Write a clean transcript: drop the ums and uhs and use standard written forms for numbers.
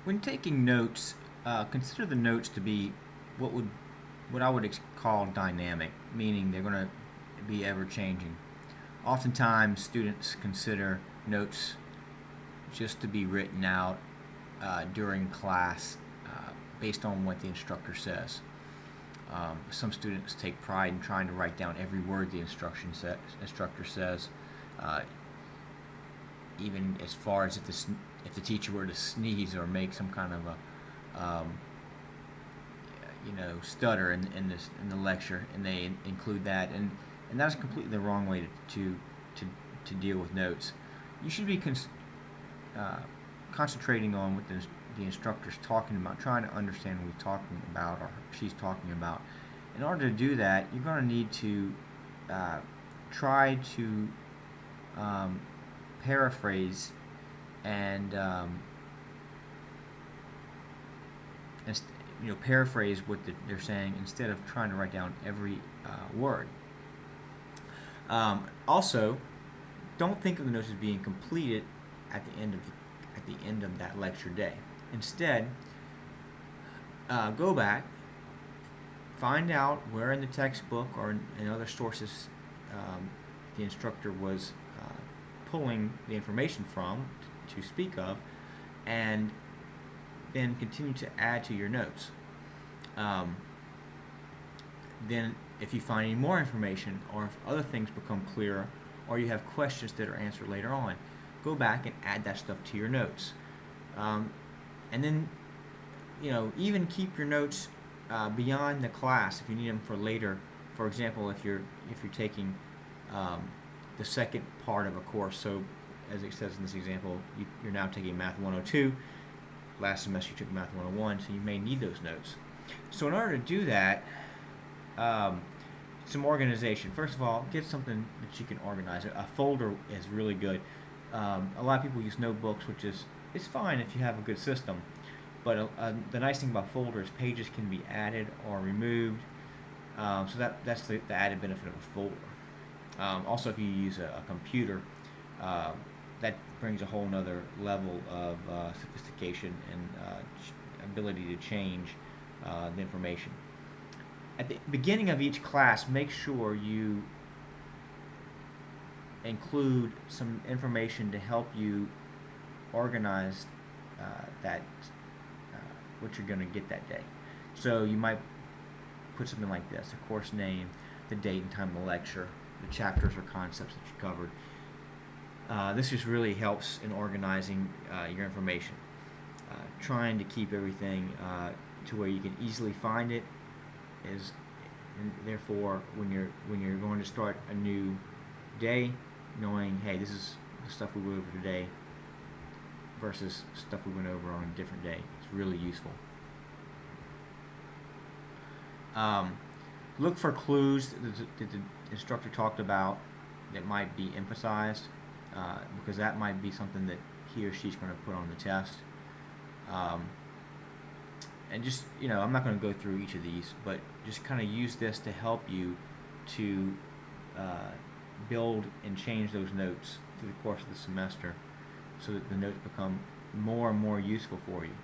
When taking notes, consider the notes to be what would what I would call dynamic, meaning they're going to be ever changing. Oftentimes, students consider notes just to be written out during class based on what the instructor says. Some students take pride in trying to write down every word the instructor says, uh, even as far as if the teacher were to sneeze or make some kind of a stutter in the lecture, and they include that, and that's completely the wrong way to deal with notes. You should be concentrating on what the instructor's talking about, trying to understand what he's talking about or she's talking about. In order to do that, you're going to need to try to paraphrase and paraphrase what they're saying instead of trying to write down every word. Also, don't think of the notes as being completed at the end of that lecture day. Instead, go back, find out where in the textbook or in other sources the instructor was pulling the information from to speak of, and then continue to add to your notes. Then if you find any more information, or if other things become clearer, or you have questions that are answered later on, go back and add that stuff to your notes. And then, even keep your notes beyond the class if you need them for later. For example, if you're taking the second part of a course, so as it says in this example, you're now taking Math 102. Last semester you took Math 101, so you may need those notes. So in order to do that, some organization. First of all, get something that you can organize. A folder is really good. A lot of people use notebooks, which it's fine if you have a good system. But the nice thing about folders, pages can be added or removed. So that's the added benefit of a folder. Also, if you use a computer, that brings a whole nother level of sophistication and ability to change the information. At the beginning of each class, make sure you include some information to help you organize what you're going to get that day. So you might put something like this: the course name, the date and time of the lecture, the chapters or concepts that you covered. This just really helps in organizing your information. Trying to keep everything to where you can easily find it is, and therefore when you're going to start a new day, knowing, hey, this is the stuff we went over today versus stuff we went over on a different day, it's really useful. Look for clues that the instructor talked about that might be emphasized, because that might be something that he or she's going to put on the test. And just, I'm not going to go through each of these, but just kind of use this to help you to build and change those notes through the course of the semester so that the notes become more and more useful for you.